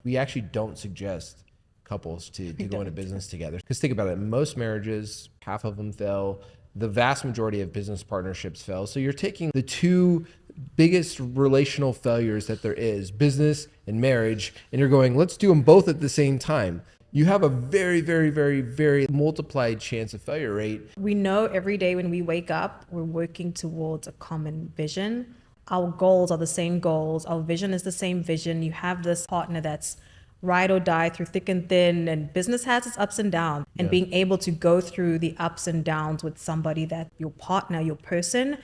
We actually don't suggest couples to go into business together. Because think about it, most marriages, half of them fail. The vast majority of business partnerships fail. So you're taking the two biggest relational failures that there is, business and marriage, and you're going, let's do them both at the same time. You have a very, very, very, very multiplied chance of failure rate. We know every day when we wake up, we're working towards a common vision. Our goals are the same goals. Our vision is the same vision. You have this partner that's ride or die through thick and thin, and business has its ups and downs. And being able to go through the ups and downs with somebody that your partner, your person,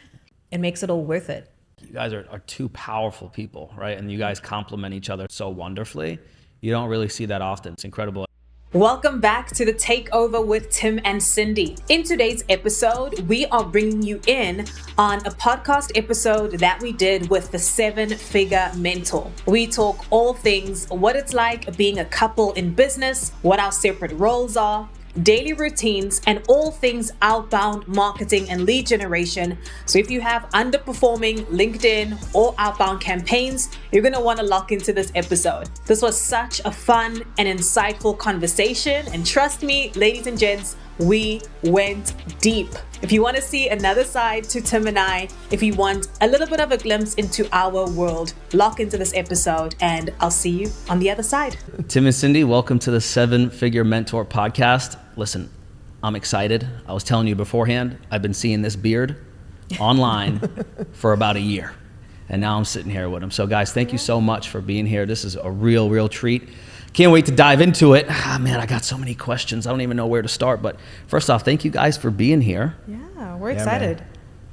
it makes it all worth it. You guys are two powerful people, right? And you guys complement each other so wonderfully. You don't really see that often. It's incredible. Welcome back to the Takeover with Tim and Cindy. In today's episode, we are bringing you in on a podcast episode that we did with the 7-Figure Mentor. We talk all things what it's like being a couple in business, what our separate roles are, daily routines, and all things outbound marketing and lead generation. So if you have underperforming LinkedIn or outbound campaigns, you're going to want to lock into this episode. This was such a fun and insightful conversation. And trust me, ladies and gents, we went deep. If you want to see another side to Tim and I, if you want a little bit of a glimpse into our world, lock into this episode and I'll see you on the other side. Tim and Cindy, welcome to the 7-Figure Mentor podcast. Listen, I'm excited. I was telling you beforehand, I've been seeing this beard online for about a year. And now I'm sitting here with him. So guys, thank you so much for being here. This is a real treat. Can't wait to dive into it. Man, I got so many questions. I don't even know where to start. But first off, thank you guys for being here. Yeah, we're excited.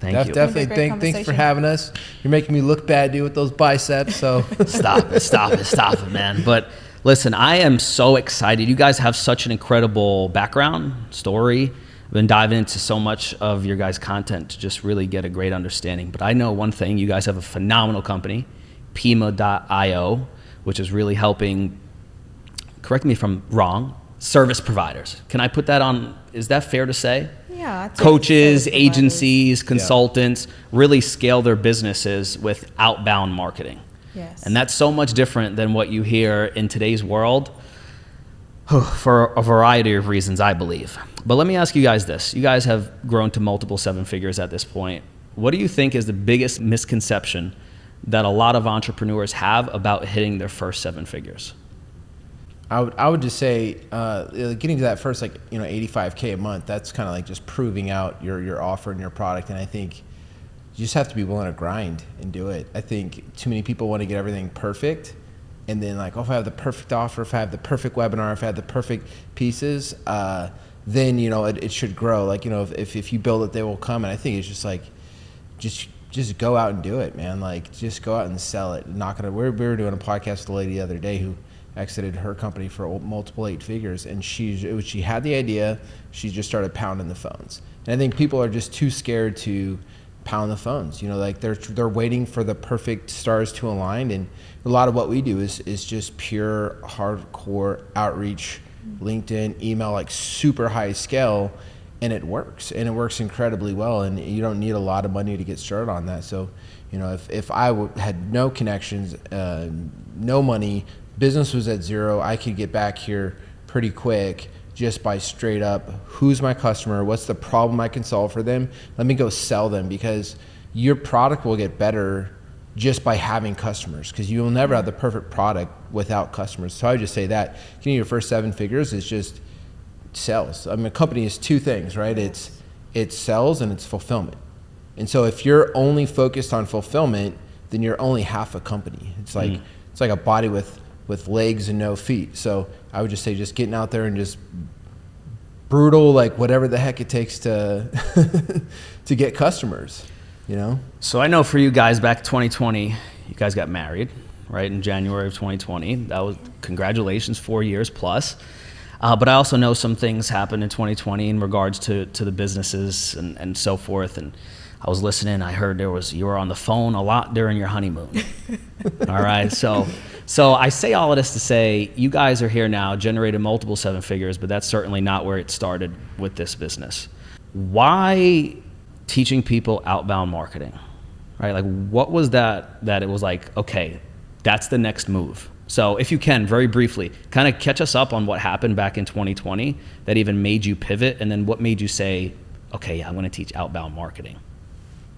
Thank you. Definitely. Thanks for having us. You're making me look bad, dude, with those biceps. So Stop it, man. But listen, I am so excited. You guys have such an incredible background, story. I've been diving into so much of your guys' content to just really get a great understanding. But I know one thing, you guys have a phenomenal company, Pima.io, which is really helping, correct me if I'm wrong, service providers. Can I put that on, is that fair to say? Yeah. Coaches, agencies, consultants really scale their businesses with outbound marketing. Yes. And that's so much different than what you hear in today's world for a variety of reasons, I believe. But let me ask you guys this. You guys have grown to multiple 7 figures at this point. What do you think is the biggest misconception that a lot of entrepreneurs have about hitting their first 7 figures? I would just say getting to that first, like, $85K a month, that's kind of like just proving out your offer and your product. And I think you just have to be willing to grind and do it. I think too many people want to get everything perfect. And then like, if I have the perfect offer, if I have the perfect webinar, if I have the perfect pieces, then, it should grow. Like, if you build it, they will come. And I think it's just like, just go out and do it, man. Like, just go out and sell it. We were doing a podcast with a lady the other day who exited her company for multiple 8 figures, and she had the idea. She just started pounding the phones. And I think people are just too scared to pound the phones. Like they're waiting for the perfect stars to align. And a lot of what we do is just pure hardcore outreach, LinkedIn, email, like super high scale, and it works. And it works incredibly well. And you don't need a lot of money to get started on that. So, if I had no connections, no money, business was at zero, I could get back here pretty quick just by straight up, who's my customer? What's the problem I can solve for them? Let me go sell them, because your product will get better just by having customers, because you will never have the perfect product without customers. So I would just say that getting your first 7 figures is just sales. I mean, a company is 2 things, right? It's sales and it's fulfillment. And so if you're only focused on fulfillment, then you're only half a company. It's like a body with legs and no feet. So I would just say just getting out there and just brutal, like whatever the heck it takes to to get customers, So I know for you guys back in 2020, you guys got married, right, in January of 2020. That was, congratulations, 4 years plus. But I also know some things happened in 2020 in regards to the businesses and so forth. And I was listening, I heard you were on the phone a lot during your honeymoon. All right, so I say all of this to say, you guys are here now, generated multiple 7 figures, but that's certainly not where it started with this business. Why teaching people outbound marketing, right? Like, what was that it was like, okay, that's the next move. So if you can, very briefly, kind of catch us up on what happened back in 2020 that even made you pivot, and then what made you say, okay, yeah, I'm going to teach outbound marketing.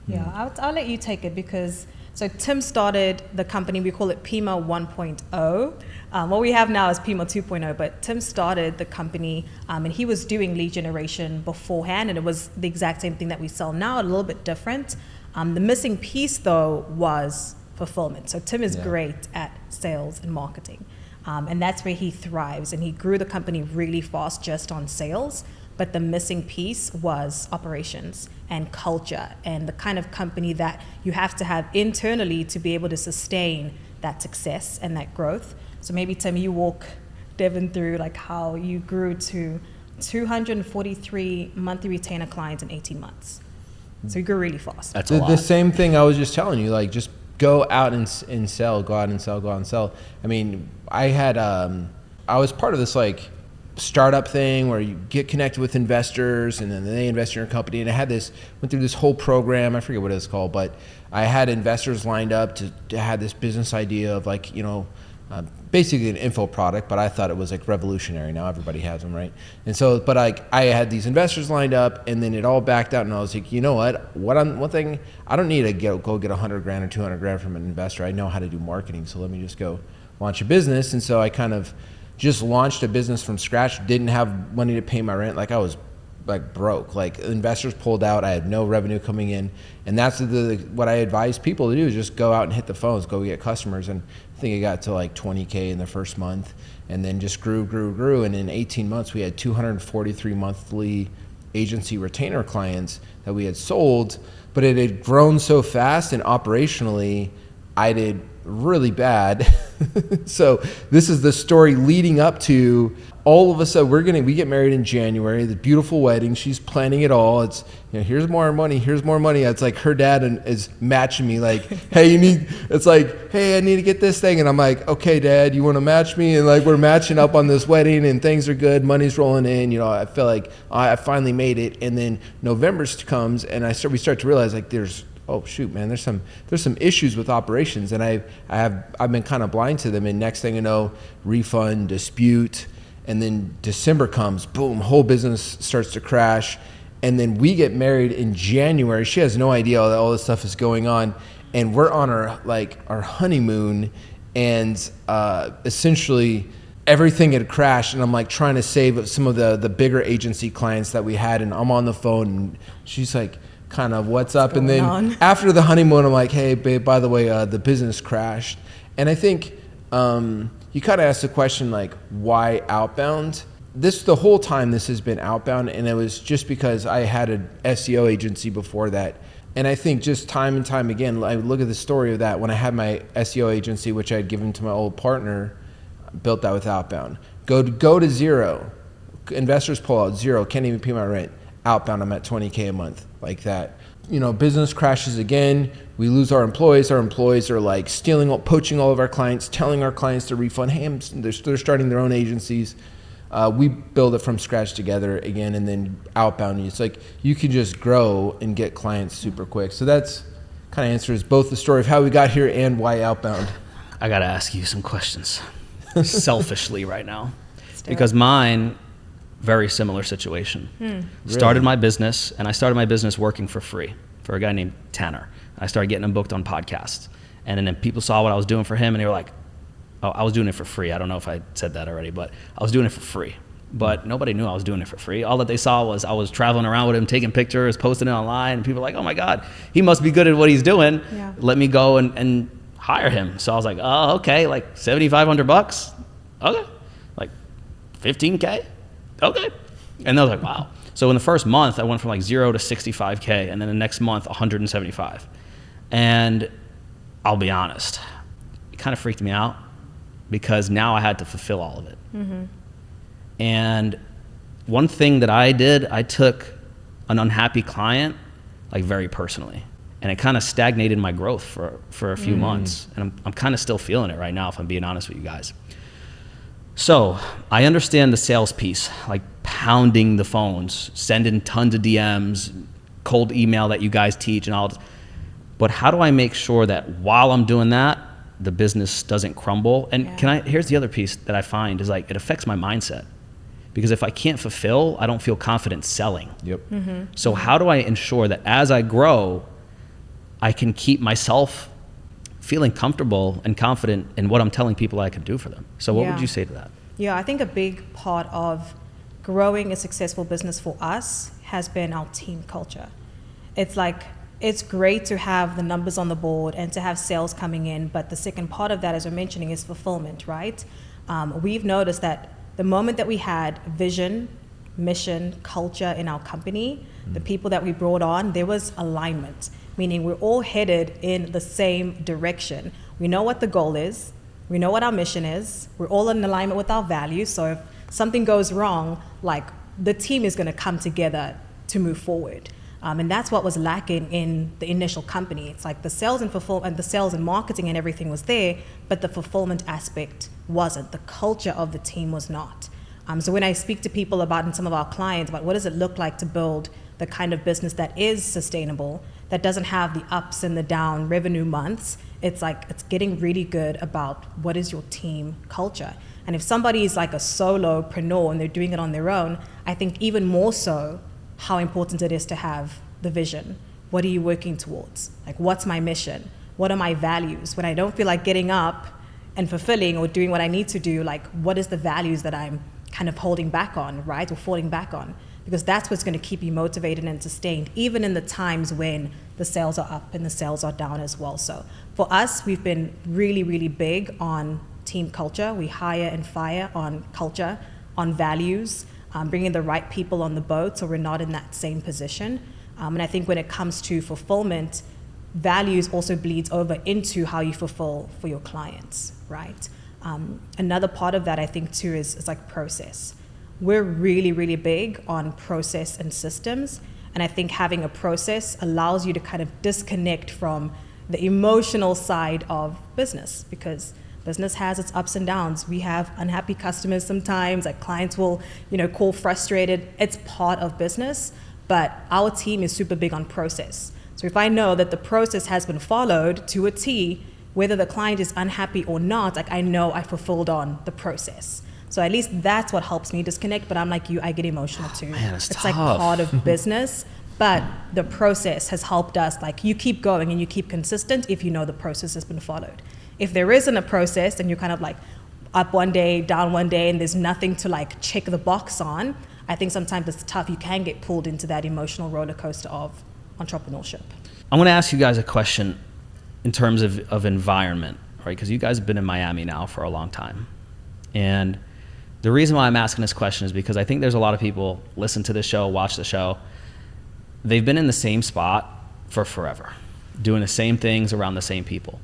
Yeah, I'll let you take it because, so Tim started the company, we call it Pima 1.0. What we have now is Pima 2.0, but Tim started the company and he was doing lead generation beforehand, and it was the exact same thing that we sell now, a little bit different. The missing piece though was fulfillment. So Tim is great at sales and marketing. And that's where he thrives, and he grew the company really fast just on sales. But the missing piece was operations and culture and the kind of company that you have to have internally to be able to sustain that success and that growth. So maybe Tim, you walk Devin through like how you grew to 243 monthly retainer clients in 18 months. So you grew really fast. That's a lot. The same thing I was just telling you, like just go out and sell, go out and sell, go out and sell. I mean, I was part of this like startup thing where you get connected with investors and then they invest in your company. And I had went through this whole program. I forget what it's called, but I had investors lined up to have this business idea of like, basically an info product, but I thought it was like revolutionary. Now everybody has them, right? And so, but I had these investors lined up, and then it all backed out, and I was like, you know what? One thing, I don't need to go get $100 grand or $200 grand from an investor. I know how to do marketing, so let me just go launch a business. And so I kind of just launched a business from scratch. Didn't have money to pay my rent. Like I was like broke. Like investors pulled out. I had no revenue coming in, and that's what I advise people to do is just go out and hit the phones, go get customers. And I think it got to like 20K in the first month, and then just grew. And in 18 months, we had 243 monthly agency retainer clients that we had sold, but it had grown so fast, and operationally, I did really bad. So this is the story leading up to all of a sudden we get married in January, the beautiful wedding. She's planning it all. It's, here's more money. It's like her dad is matching me like, hey, I need to get this thing. And I'm like, okay, Dad, you want to match me? And like, we're matching up on this wedding and things are good. Money's rolling in. I feel like I finally made it. And then November comes and we start to realize like oh shoot, man, there's some issues with operations, and I've been kind of blind to them. And next thing you know, refund, dispute, and then December comes, boom, whole business starts to crash. And then we get married in January. She has no idea that all this stuff is going on, and we're on our honeymoon, and essentially everything had crashed. And I'm like trying to save some of the bigger agency clients that we had, and I'm on the phone, and she's like, kind of what's up. And then after the honeymoon, I'm like, hey babe, by the way, the business crashed. And I think you kind of asked the question like, why outbound? The whole time this has been outbound, and it was just because I had an SEO agency before that. And I think just time and time again, I look at the story of that when I had my SEO agency, which I had given to my old partner, built that with outbound. Go to zero, investors pull out, zero, can't even pay my rent. Outbound, I'm at 20K a month, like that. Business crashes again. We lose our employees. Our employees are like poaching all of our clients, telling our clients to refund. Hey, they're starting their own agencies. We build it from scratch together again, and then outbound. It's like you can just grow and get clients super quick. So that's kind of answers both the story of how we got here and why outbound. I got to ask you some questions selfishly right now, because mine, very similar situation. Started my business, and I started my business working for free for a guy named Tanner. I started getting him booked on podcasts, and then people saw what I was doing for him, and they were like, oh, I was doing it for free. I don't know if I said that already, but I was doing it for free. But nobody knew I was doing it for free. All that they saw was I was traveling around with him, taking pictures, posting it online, and people were like, oh my God, he must be good at what he's doing. Yeah. Let me go and hire him. So I was like, oh, okay, like $7,500? Okay. Like 15K? Okay. And they was like, wow. So in the first month, I went from like 0 to 65K, and then the next month, 175. And I'll be honest, it kind of freaked me out because now I had to fulfill all of it. Mm-hmm. And one thing that I did, I took an unhappy client like very personally, and it kind of stagnated my growth for a few months. And I'm kind of still feeling it right now, if I'm being honest with you guys. So I understand the sales piece, like pounding the phones, sending tons of DMs, cold email that you guys teach and all this. But how do I make sure that while I'm doing that, the business doesn't crumble. And Yeah. here's the other piece that I find is like, it affects my mindset. Because if I can't fulfill, I don't feel confident selling. Yep. So how do I ensure that as I grow, I can keep myself feeling comfortable and confident in what I'm telling people I can do for them? So what would Yeah. you say to that? Yeah, I think a big part of growing a successful business for us has been our team culture. It's like, it's great to have the numbers on the board and to have sales coming in, but the second part of that, as we're mentioning, is fulfillment, right? We've noticed that the moment that we had vision, mission, culture in our company, the people that we brought on, there was alignment, meaning we're all headed in the same direction. We know what the goal is. We know what our mission is. We're all in alignment with our values. So if something goes wrong, like, the team is going to come together to move forward. And that's what was lacking in the initial company. It's like the sales and fulfillment, the sales and marketing and everything was there, but the fulfillment aspect wasn't. The culture of the team was not. So when I speak to people about, and some of our clients, about what does it look like to build the kind of business that is sustainable, that doesn't have the ups and the down revenue months, it's like, it's getting really good about what is your team culture. And if somebody is like a solopreneur and they're doing it on their own, I think even more so how important it is to have the vision. What are you working towards? Like, what's my mission? What are my values? When I don't feel like getting up and fulfilling or doing what I need to do, like, what is the values that I'm kind of holding back on, right? Or falling back on? Because that's what's going to keep you motivated and sustained, even in the times when the sales are up and the sales are down as well. So for us, we've been really, really big on team culture. We hire and fire on culture, on values, bringing the right people on the boat so we're not in that same position. And I think when it comes to fulfillment, values also bleeds over into how you fulfill for your clients, right? Another part of that, I think, too, is like process. We're really, really big on process and systems. And I think having a process allows you to kind of disconnect from the emotional side of business, because business has its ups and downs. We have unhappy customers sometimes, like clients will, call frustrated. It's part of business, but our team is super big on process. So if I know that the process has been followed to a T, whether the client is unhappy or not, like, I know I fulfilled on the process. So at least that's what helps me disconnect, but I'm like you, I get emotional too. Man, it's like tough. part of business, but the process has helped us. Like, you keep going and you keep consistent if you know the process has been followed. If there isn't a process and you're kind of like up one day, down one day, and there's nothing to like check the box on, I think sometimes it's tough. You can get pulled into that emotional roller coaster of entrepreneurship. I want to ask you guys a question in terms of environment, right? Because you guys have been in Miami now for a long time. And the reason why I'm asking this question is because I think there's a lot of people listen to this show, watch the show. They've been in the same spot for forever, doing the same things around the same people.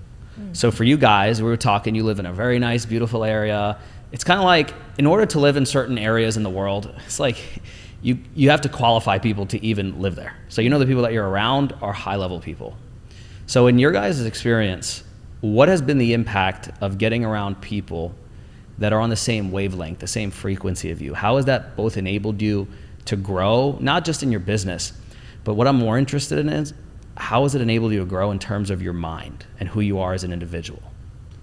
So for you guys, we were talking, you live in a very nice, beautiful area. It's kind of like, in order to live in certain areas in the world, it's like you have to qualify people to even live there. So the people that you're around are high-level people. So in your guys' experience, what has been the impact of getting around people that are on the same wavelength, the same frequency of you? How has that both enabled you to grow, not just in your business, but what I'm more interested in is, how has it enabled you to grow in terms of your mind and who you are as an individual?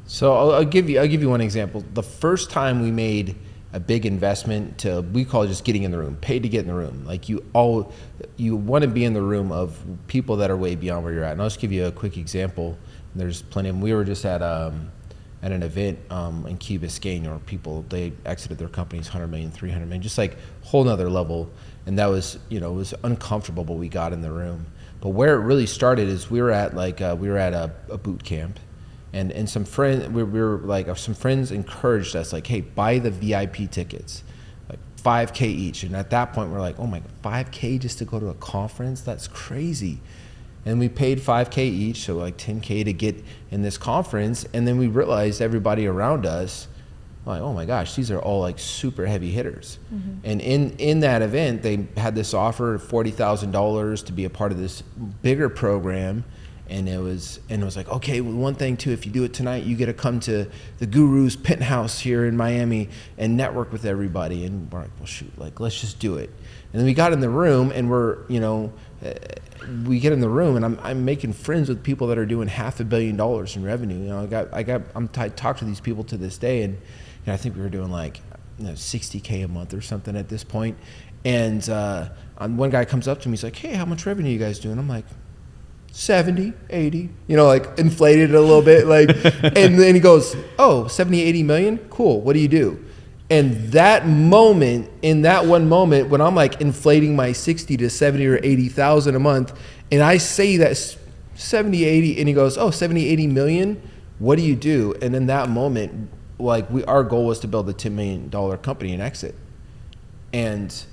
So I'll give you one example. The first time we made a big investment we call it just getting in the room, paid to get in the room. Like, you want to be in the room of people that are way beyond where you're at. And I'll just give you a quick example. There's plenty of them. We were just at an event in Key Biscayne where people, they exited their companies 100 million, 300 million, just like whole nother level. And that was, it was uncomfortable, but we got in the room. But where it really started is we were at a boot camp, and some friends some friends encouraged us, like, hey, buy the VIP tickets, like $5K each. And at that point we're like, oh my God, $5K just to go to a conference? That's crazy. And we paid $5K each, so like $10K to get in this conference. And then we realized everybody around us, like, oh my gosh, these are all like super heavy hitters. Mm-hmm. And in that event, they had this offer of $40,000 to be a part of this bigger program. And it was like, okay, well, one thing too, if you do it tonight, you get to come to the Guru's penthouse here in Miami and network with everybody. And we're like, well, shoot, like, let's just do it. And then we got in the room, and we get in the room, and I'm making friends with people that are doing $500 million in revenue. I talk to these people to this day, and I think we were doing like $60K a month or something at this point. And one guy comes up to me, he's like, hey, how much revenue you guys doing? I'm like, 70, 80, like inflated a little bit, like, and then he goes, oh, 70, 80 million? Cool, what do you do? And in that one moment, when I'm like inflating my 60 to 70 or 80,000 a month, and I say that 70, 80, and he goes, oh, 70, 80 million, what do you do? And in that moment, like, our goal was to build a $10 million company and exit. And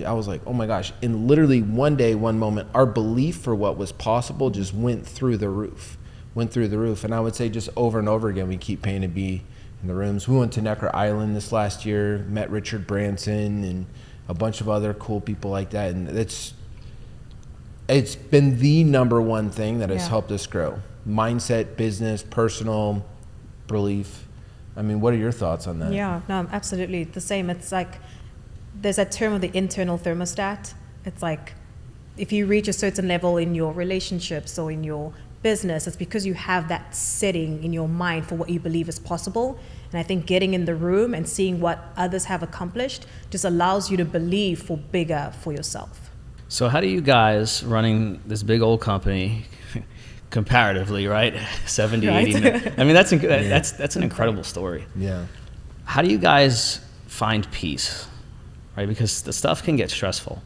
I was like, oh my gosh. And literally one day, one moment, our belief for what was possible just went through the roof. And I would say just over and over again, we keep paying to be in the rooms. We went to Necker Island this last year, met Richard Branson and a bunch of other cool people like that. And it's been the number one thing that has helped us grow. Mindset, business, personal belief. I mean, what are your thoughts on that? Yeah, no, absolutely the same. It's like, there's that term of the internal thermostat. It's like, if you reach a certain level in your relationships or in your business, it's because you have that setting in your mind for what you believe is possible. And I think getting in the room and seeing what others have accomplished just allows you to believe for bigger for yourself. So how do you guys, running this big old company, comparatively, right? 70, Right. 80 million. I mean, that's an incredible story. Yeah. How do you guys find peace, right? Because the stuff can get stressful.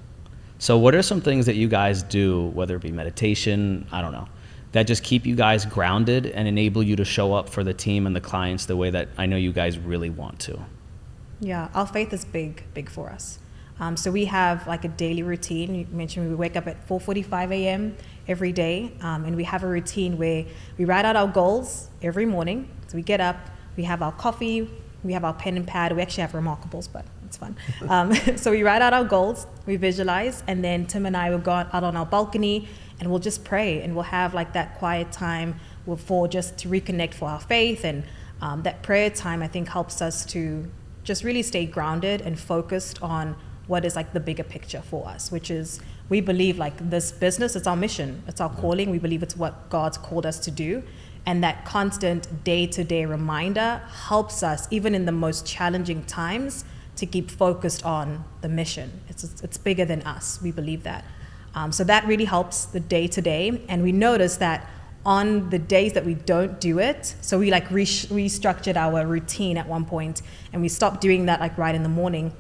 So what are some things that you guys do, whether it be meditation, I don't know, that just keep you guys grounded and enable you to show up for the team and the clients the way that I know you guys really want to? Yeah, our faith is big for us. So we have like a daily routine. You mentioned we wake up at 4:45 a.m. every day, and we have a routine where we write out our goals every morning. So we get up, we have our coffee, we have our pen and pad. We actually have Remarkables, but it's fun. So we write out our goals, we visualize, and then Tim and I will go out on our balcony and we'll just pray, and we'll have like that quiet time for just to reconnect for our faith. And that prayer time, I think, helps us to just really stay grounded and focused on what is like the bigger picture for us, which is, we believe like this business, it's our mission, it's our calling. We believe it's what God's called us to do. And that constant day-to-day reminder helps us, even in the most challenging times, to keep focused on the mission. It's bigger than us. We believe that. So that really helps the day-to-day. And we notice that on the days that we don't do it, so we like restructured our routine at one point, and we stopped doing that like right in the morning.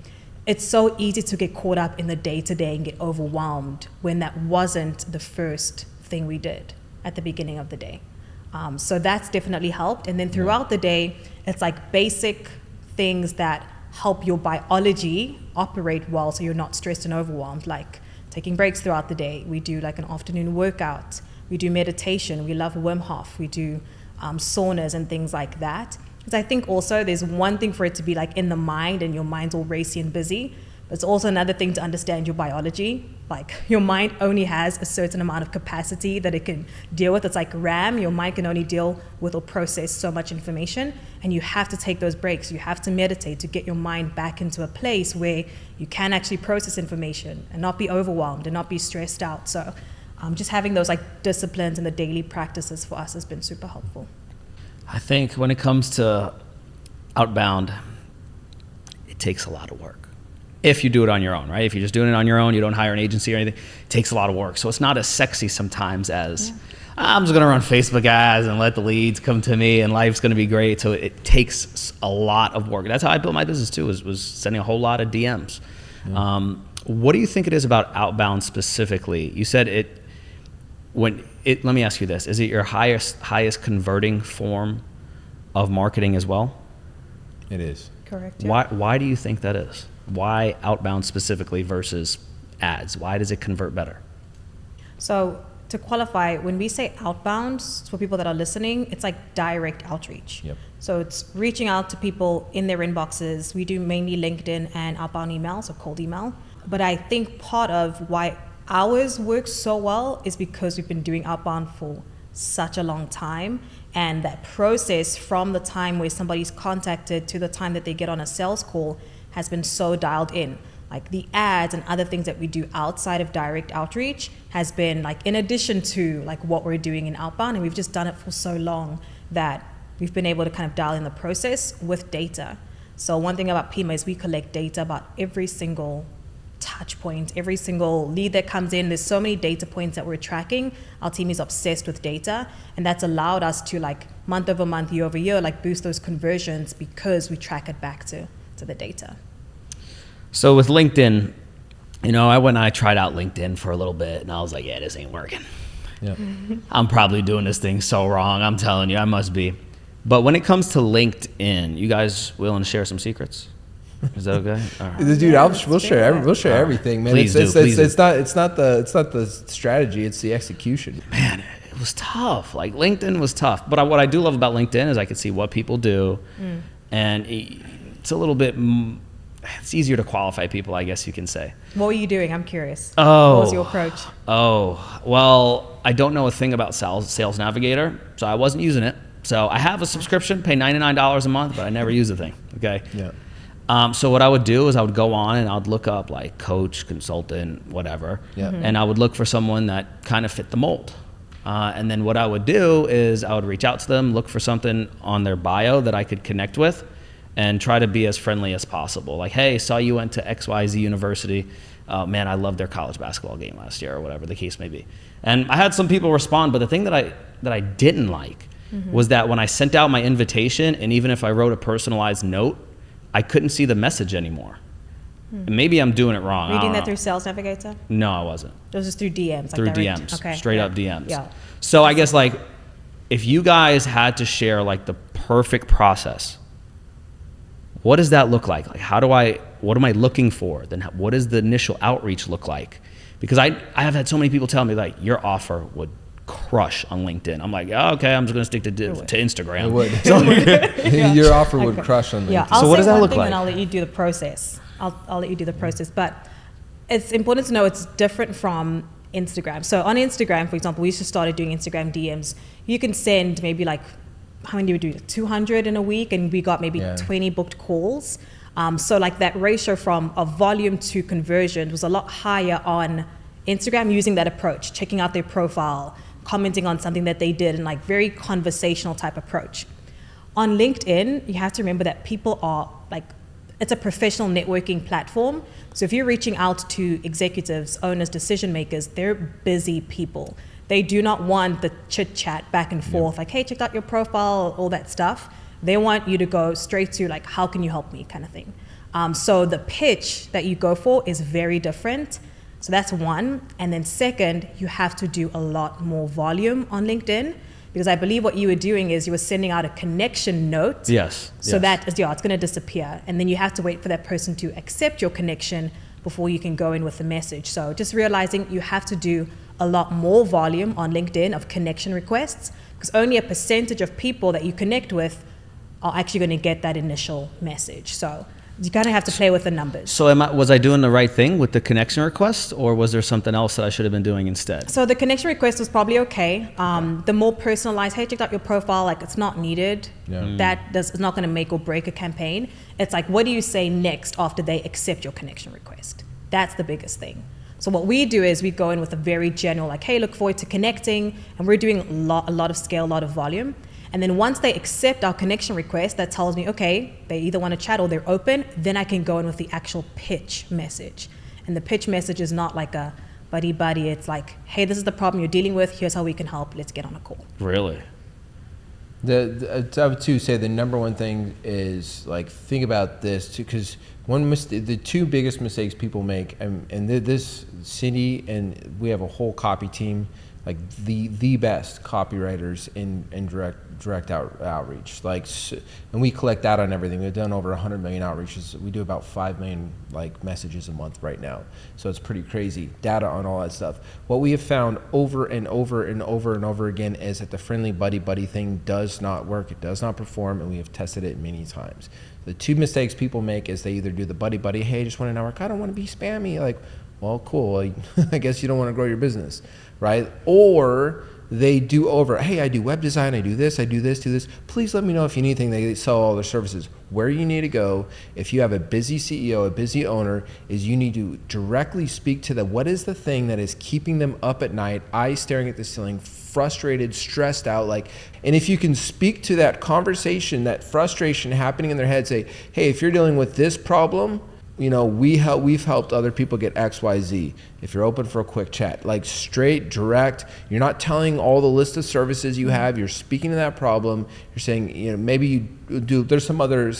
It's so easy to get caught up in the day-to-day and get overwhelmed when that wasn't the first thing we did at the beginning of the day. So that's definitely helped. And then throughout the day, it's like basic things that help your biology operate well, so you're not stressed and overwhelmed, like taking breaks throughout the day. We do like an afternoon workout. We do meditation. We love Wim Hof. We do saunas and things like that. Because I think also there's one thing for it to be like in the mind and your mind's all racy and busy, but it's also another thing to understand your biology. Like your mind only has a certain amount of capacity that it can deal with. It's like RAM, your mind can only deal with or process so much information, and you have to take those breaks. You have to meditate to get your mind back into a place where you can actually process information and not be overwhelmed and not be stressed out. So just having those like disciplines and the daily practices for us has been super helpful. I think when it comes to Outbound, it takes a lot of work. If you do it on your own, right? If you're just doing it on your own, you don't hire an agency or anything, it takes a lot of work. So it's not as sexy sometimes as, I'm just gonna run Facebook ads and let the leads come to me and life's gonna be great. So it takes a lot of work. That's how I built my business too, was sending a whole lot of DMs. What do you think it is about Outbound specifically? You said let me ask you this. Is it your highest converting form of marketing as well? It is. Correct. Yeah. Why do you think that is? Why Outbound specifically versus ads? Why does it convert better? So to qualify, when we say outbound, for people that are listening, it's like direct outreach. Yep. So it's reaching out to people in their inboxes. We do mainly LinkedIn and outbound email, so cold email. But I think part of why ours works so well is because we've been doing outbound for such a long time, and that process from the time where somebody's contacted to the time that they get on a sales call has been so dialed in. Like the ads and other things that we do outside of direct outreach has been like in addition to like what we're doing in outbound, and we've just done it for so long that we've been able to kind of dial in the process with data. So one thing about Pima is we collect data about every single touch point, every single lead that comes in. There's so many data points that we're tracking. Our team is obsessed with data, and that's allowed us to like month over month, year over year, like boost those conversions because we track it back to the data. So with LinkedIn, you know, I tried out LinkedIn for a little bit, and I was like, yeah, this ain't working. Yeah. I'm probably doing this thing so wrong. I'm telling you, I must be. But when it comes to LinkedIn, you guys willing to share some secrets? Is that okay? All right. Dude, we'll share everything, man. Please It's do. it's not the strategy, it's the execution. Man, it was tough. Like LinkedIn was tough. But what I do love about LinkedIn is I can see what people do, and it's a little bit. It's easier to qualify people, I guess you can say. What were you doing? I'm curious. Oh. What was your approach? Oh, well, I don't know a thing about Sales Navigator, so I wasn't using it. So I have a subscription, pay $99 a month, but I never use the thing. Okay. Yeah. So what I would do is I would go on and I'd look up like coach, consultant, whatever. Yeah. And I would look for someone that kind of fit the mold. And then what I would do is I would reach out to them, look for something on their bio that I could connect with, and try to be as friendly as possible. Like, hey, saw you went to XYZ University. Man, I loved their college basketball game last year, or whatever the case may be. And I had some people respond, but the thing that I didn't like was that when I sent out my invitation, and even if I wrote a personalized note, I couldn't see the message anymore. And maybe I'm doing it wrong. Were you doing that know. through Sales Navigator? No, I wasn't. It was just through DMs? Through like direct? DMs, Okay. straight up DMs. Yeah. So I guess like if you guys had to share like the perfect process, what does that look like? Like what am I looking for? Then what does the initial outreach look like? Because I have had so many people tell me like your offer would crush on LinkedIn. I'm like, oh, okay, I'm just gonna stick to Instagram. It would. So, Your offer would crush on LinkedIn. Yeah, I'll So what say does that one look thing like? and I'll let you do the process. I'll let you do the process. But it's important to know it's different from Instagram. So on Instagram, for example, we just started doing Instagram DMs. You can send maybe like, how many do we do? 200 in a week, and we got maybe 20 booked calls. So like that ratio from a volume to conversion was a lot higher on Instagram using that approach, checking out their profile, commenting on something that they did, and like very conversational type approach. On LinkedIn, you have to remember that people are like, it's a professional networking platform. So if you're reaching out to executives, owners, decision makers, they're busy people. They do not want the chit chat back and forth, like, hey, check out your profile, all that stuff. They want you to go straight to like, how can you help me kind of thing. So the pitch that you go for is very different. So that's one. And then second, you have to do a lot more volume on LinkedIn, because I believe what you were doing is you were sending out a connection note. yes. So that is, it's going to disappear. And then you have to wait for that person to accept your connection before you can go in with the message. So just realizing you have to do a lot more volume on LinkedIn of connection requests, because only a percentage of people that you connect with are actually going to get that initial message. So you kind of have to play with the numbers. So was I doing the right thing with the connection request, or was there something else that I should have been doing instead? So the connection request was probably okay. The more personalized, hey, check out your profile, like it's not needed. It's not going to make or break a campaign. It's like, what do you say next after they accept your connection request? That's the biggest thing. So what we do is we go in with a very general, like, hey, look forward to connecting, and we're doing a lot of scale, a lot of volume. And then once they accept our connection request, that tells me, okay, they either want to chat or they're open, then I can go in with the actual pitch message. And the pitch message is not like a buddy, it's like, hey, this is the problem you're dealing with, here's how we can help, let's get on a call. Really? I would too say the number one thing is like, think about this too, because the two biggest mistakes people make, and this city, and we have a whole copy team, like the best copywriters in direct outreach, like, and we collect data on everything. We've done over 100 million outreaches. We do about 5 million like messages a month right now, so it's pretty crazy data on all that stuff. What we have found over and over again is that the friendly buddy thing does not work. It does not perform, and we have tested it many times. The two mistakes people make is they either do the buddy, hey, I just want to network, I don't want to be spammy. Like, well, cool. I guess you don't want to grow your business, right? Or they do over, hey, I do web design, I do this, do this. Please let me know if you need anything. They sell all their services. Where you need to go, if you have a busy CEO, a busy owner, is you need to directly speak to them. What is the thing that is keeping them up at night, eyes staring at the ceiling, frustrated, stressed out, and if you can speak to that conversation, that frustration happening in their head, say, hey, if you're dealing with this problem, we've helped other people get X, Y, Z. If you're open for a quick chat, straight, direct, you're not telling all the list of services you have, you're speaking to that problem, you're saying, maybe you do, there's some other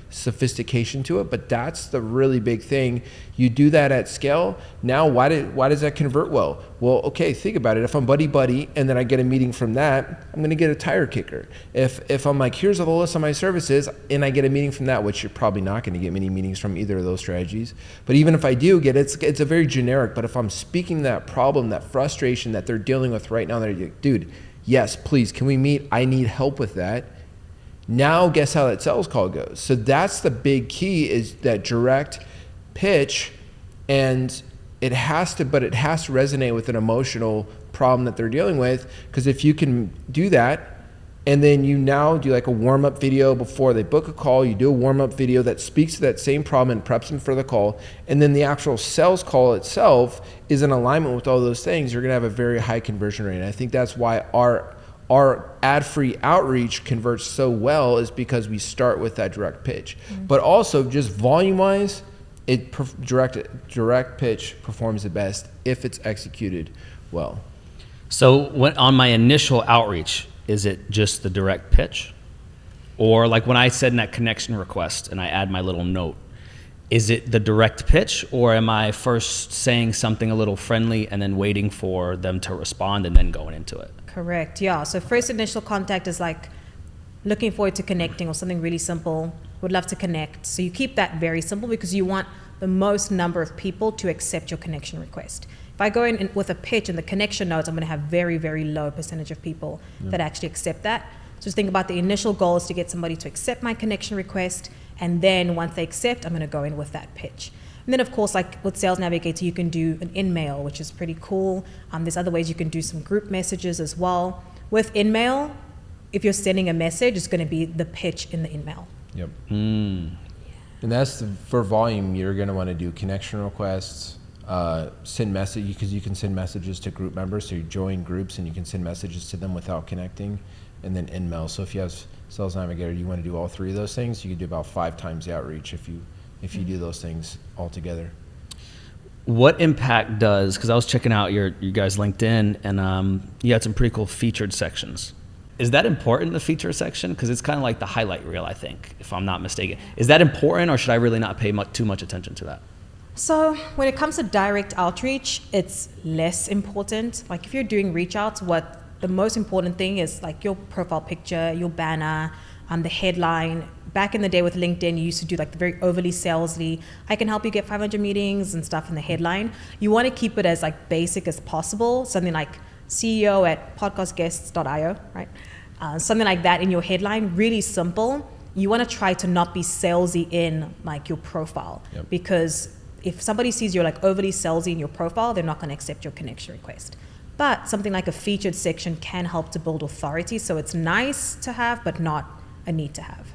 sophistication to it, but that's the really big thing. You do that at scale. Now, why does that convert well? Well, okay, think about it. If I'm buddy, and then I get a meeting from that, I'm gonna get a tire kicker. If I'm like, here's the list of my services, and I get a meeting from that, which you're probably not gonna get many meetings from either of those strategies. But even if I do get it, it's a very generic, but if I'm speaking that problem, that frustration that they're dealing with right now, they're like, dude, yes, please, can we meet? I need help with that. Now, guess how that sales call goes? So that's the big key, is that direct pitch, and it has to resonate with an emotional problem that they're dealing with. Because if you can do that, and then you now do a warm-up video before they book a call, you do a warm-up video that speaks to that same problem and preps them for the call, and then the actual sales call itself is in alignment with all those things, you're gonna have a very high conversion rate. And I think that's why our ad-free outreach converts so well, is because we start with that direct pitch. But also, just volume-wise, direct pitch performs the best if it's executed well. So on my initial outreach, is it just the direct pitch? Or when I send that connection request and I add my little note, is it the direct pitch, or am I first saying something a little friendly and then waiting for them to respond and then going into it? Correct, yeah. So first initial contact is looking forward to connecting, or something really simple, would love to connect. So you keep that very simple, because you want the most number of people to accept your connection request. If I go in with a pitch and the connection notes, I'm going to have very, very low percentage of people that actually accept that. So just think about the initial goal is to get somebody to accept my connection request, and then once they accept, I'm going to go in with that pitch. And then, of course, with Sales Navigator, you can do an InMail, which is pretty cool. There's other ways you can do some group messages as well. With InMail, if you're sending a message, it's going to be the pitch in the InMail. Yep. And that's for volume. You're going to want to do connection requests, send message, because you can send messages to group members. So you join groups and you can send messages to them without connecting, and then InMail. So if you have Sales Navigator, you want to do all three of those things, you can do about 5 times the outreach if you do those things all together. What impact does, because I was checking out you guys' LinkedIn, and you had some pretty cool featured sections. Is that important, the feature section? Because it's kind of like the highlight reel, I think, if I'm not mistaken. Is that important, or should I really not pay too much attention to that? So when it comes to direct outreach, it's less important. If you're doing reach outs, what the most important thing is your profile picture, your banner, the headline. Back in the day with LinkedIn, you used to do the very overly salesy, I can help you get 500 meetings and stuff in the headline. You want to keep it as basic as possible, something like CEO at podcastguests.io, right? Something like that in your headline, really simple. You want to try to not be salesy in your profile, because if somebody sees you're overly salesy in your profile, they're not going to accept your connection request. But something like a featured section can help to build authority, so it's nice to have, but not a need to have.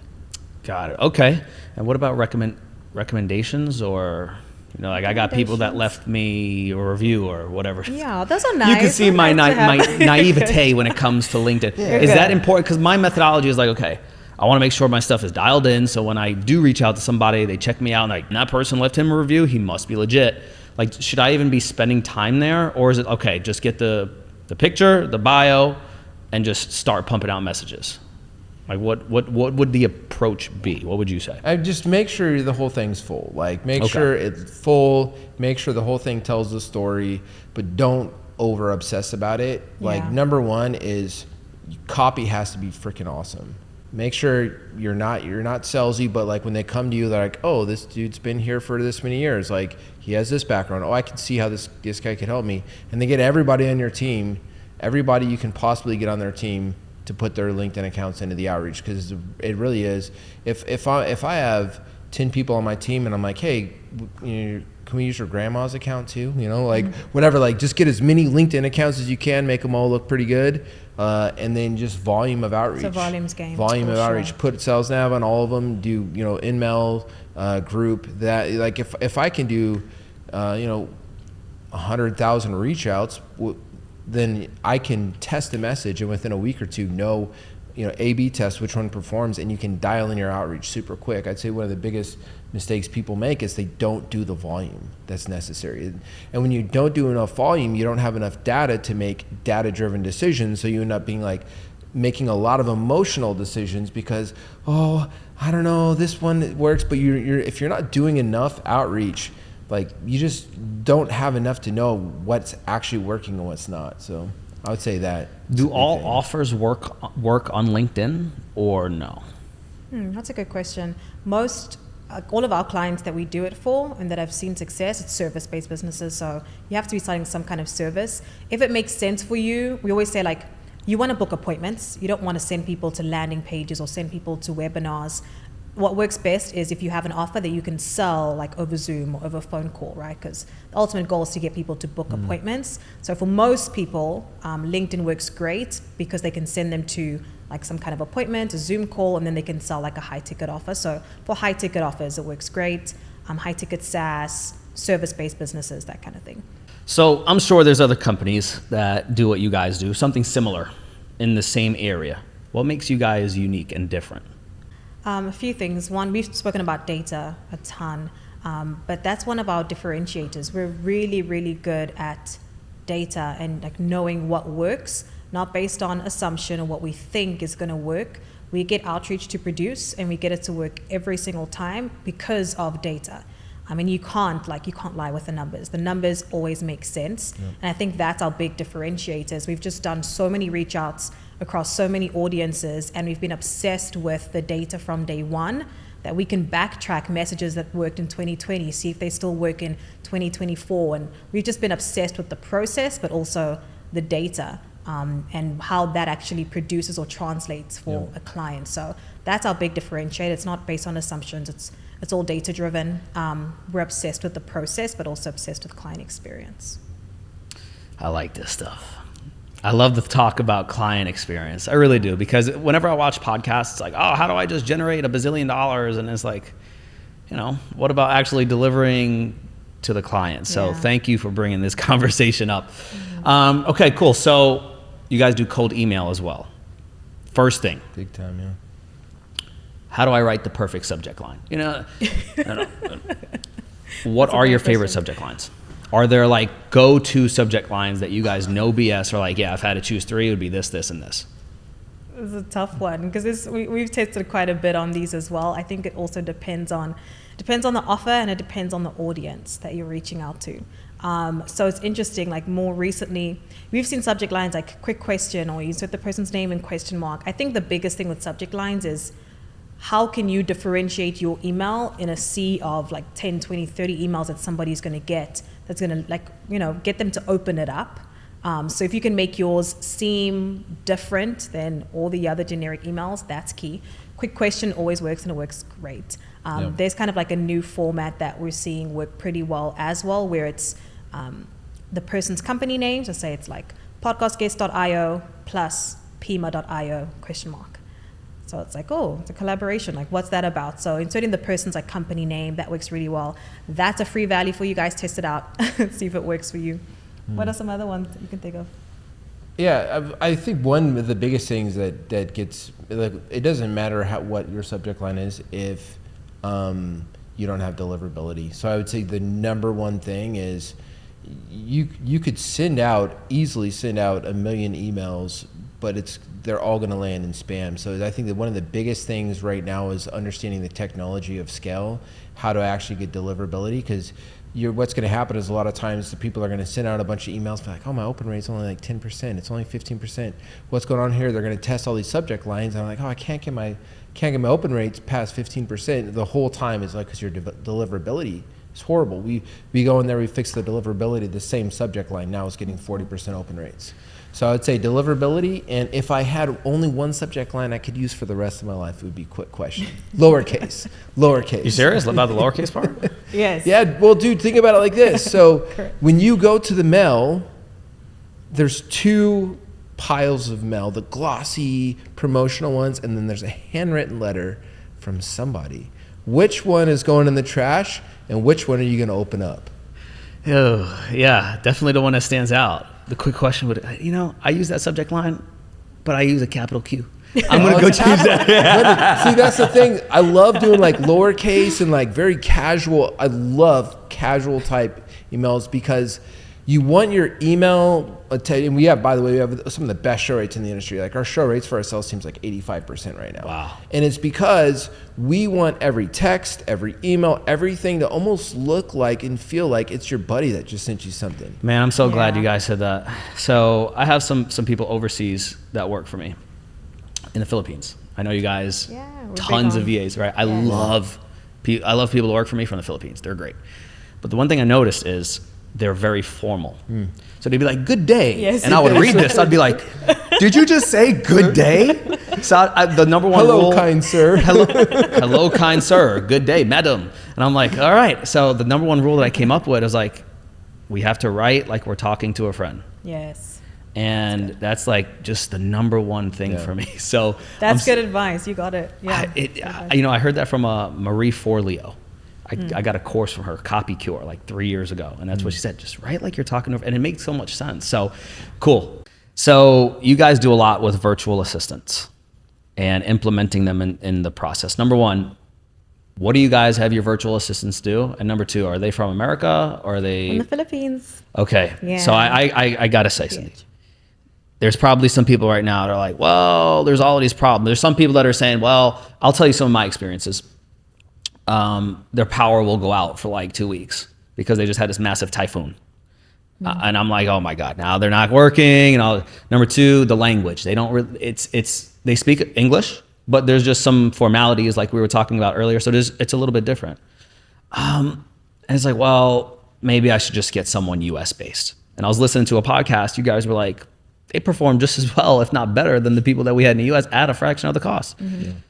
Got it. Okay. And what about recommendations, or I got people that left me a review or whatever. Yeah, those are nice. You can see my naivete when it comes to LinkedIn. Is that important? Because my methodology is okay, I want to make sure my stuff is dialed in, so when I do reach out to somebody, they check me out and that person left him a review, he must be legit. Should I even be spending time there, or is it okay, just get the picture, the bio, and just start pumping out messages? What would the approach be? What would you say? I just make sure the whole thing's full. Make sure it's full. Make sure the whole thing tells the story, but don't over obsess about it. Number one is copy has to be freaking awesome. Make sure you're not salesy, but when they come to you, they're like, oh, this dude's been here for this many years. He has this background. Oh, I can see how this guy could help me. And they get everybody on your team, everybody you can possibly get on their team, to put their LinkedIn accounts into the outreach, because it really is. If I have 10 people on my team and I'm like, hey, can we use your grandma's account too? Like whatever, like just get as many LinkedIn accounts as you can, make them all look pretty good. And then just volume of outreach. It's a volumes game. Volume of outreach. Sure. Put sales nav on all of them. Do, in-mail group that, like if I can do, 100,000 reach outs, then I can test a message and within a week or two know, A/B test which one performs, and you can dial in your outreach super quick. I'd say one of the biggest mistakes people make is they don't do the volume that's necessary. And when you don't do enough volume, you don't have enough data to make data-driven decisions, so you end up being like making a lot of emotional decisions because, I don't know, this one works, but if you're not doing enough outreach, like you just don't have enough to know what's actually working and what's not. So I would say that. Do all offers work on LinkedIn or no? That's a good question. All of our clients that we do it for and that I've seen success, it's service-based businesses. So you have to be selling some kind of service. If it makes sense for you, we always say like, you want to book appointments. You don't want to send people to landing pages or send people to webinars. What works best is if you have an offer that you can sell like over Zoom or over phone call, right? Because the ultimate goal is to get people to book appointments. So for most people, LinkedIn works great because they can send them to like some kind of appointment, a Zoom call, and then they can sell like a high ticket offer. So for high ticket offers, it works great. High ticket SaaS, service-based businesses, that kind of thing. So I'm sure there's other companies that do what you guys do, something similar in the same area. What makes you guys unique and different? A few things. One, we've spoken about data a ton, but that's one of our differentiators. We're really, really good at data and like knowing what works, not based on assumption or what we think is going to work. We get outreach to produce and we get it to work every single time because of data. I mean, you can't lie with the numbers. The numbers always make sense. Yeah. And I think that's our big differentiators. We've just done so many reach outs across so many audiences, and we've been obsessed with the data from day one that we can backtrack messages that worked in 2020, see if they still work in 2024. And we've just been obsessed with the process, but also the data and how that actually produces or translates for a client. So that's our big differentiator. It's not based on assumptions. It's all data driven. We're obsessed with the process, but also obsessed with client experience. I like this stuff. I love the talk about client experience. I really do, because whenever I watch podcasts, it's like, how do I just generate $1 bazillion? And it's like, what about actually delivering to the client? So thank you for bringing this conversation up. Okay, cool. So you guys do cold email as well. First thing. Big time, yeah. How do I write the perfect subject line? I don't know. What are your favorite subject lines? Are there like go-to subject lines that you guys know BS or like, I've had to choose 3, it would be this, this, and this? It's a tough one because we've tested quite a bit on these as well. I think it also depends on the offer and it depends on the audience that you're reaching out to. So it's interesting, like more recently, we've seen subject lines like quick question or you insert the person's name and question mark. I think the biggest thing with subject lines is how can you differentiate your email in a sea of like 10, 20, 30 emails that somebody's going to get that's going to get them to open it up. So if you can make yours seem different than all the other generic emails, that's key. Quick question always works and it works great. There's kind of like a new format that we're seeing work pretty well as well, where it's the person's company name. So say it's like podcastguest.io plus pima.io ? So it's like, it's a collaboration. Like, what's that about? So inserting the person's like company name, that works really well. That's a free value for you guys. Test it out. See if it works for you. What are some other ones that you can think of? Yeah, I think one of the biggest things that gets, like, it doesn't matter what your subject line is if you don't have deliverability. So I would say the number one thing is you could easily send out 1 million emails, but they're all going to land in spam. So I think that one of the biggest things right now is understanding the technology of scale, how to actually get deliverability, because what's going to happen is a lot of times the people are going to send out a bunch of emails, like, my open rate's only like 10%, it's only 15%. What's going on here? They're going to test all these subject lines, and I'm like, I can't get my open rates past 15%. The whole time is like, because your deliverability is horrible. We go in there, we fix the deliverability, the same subject line now is getting 40% open rates. So I would say deliverability, and if I had only one subject line I could use for the rest of my life, it would be quick question. Lowercase. You serious about the lowercase part? Yes. Yeah, well, dude, think about it like this. So when you go to the mail, there's two piles of mail, the glossy promotional ones, and then there's a handwritten letter from somebody. Which one is going in the trash, and which one are you going to open up? Oh, yeah, definitely the one that stands out. The quick question would, I use that subject line, but I use a capital Q. I'm going to go change that. See, that's the thing. I love doing like lowercase and like very casual. I love casual type emails because you want your email, and we have, by the way, we have some of the best show rates in the industry. Like our show rates for our sales team's like 85% right now. Wow. And it's because we want every text, every email, everything to almost look like and feel like it's your buddy that just sent you something. Man, I'm so glad you guys said that. So I have some people overseas that work for me in the Philippines. I know you guys, tons of VAs, right? I love people to work for me from the Philippines. They're great. But the one thing I noticed is they're very formal. So they'd be like, good day. Yes. And I would read this. I'd be like, did you just say good day? So the number one Hello, rule. kind sir. Hello, kind sir. Good day, madam. And I'm like, all right. So the number one rule that I came up with is like, we have to write like we're talking to a friend. Yes. And that's like just the number one thing for me. So That's good advice. You got it. Yeah. I heard that from Marie Forleo. I got a course from her, Copy Cure, like 3 years ago. And that's what she said, just write like you're talking to, and it makes so much sense. So cool. So you guys do a lot with virtual assistants and implementing them in the process. Number one, what do you guys have your virtual assistants do? And number two, are they from America or are they? In the Philippines. Okay. Yeah. So I got to say something. There's probably some people right now that are like, well, there's all of these problems. There's some people that are saying, well, I'll tell you some of my experiences. Their power will go out for like 2 weeks because they just had this massive typhoon. And I'm like, oh my God, now they're not working. And all. Number two, the language. They don't they speak English, but there's just some formalities like we were talking about earlier. So it's a little bit different. And it's like, well, maybe I should just get someone US based. And I was listening to a podcast. You guys were like, they perform just as well, if not better than the people that we had in the US at a fraction of the cost.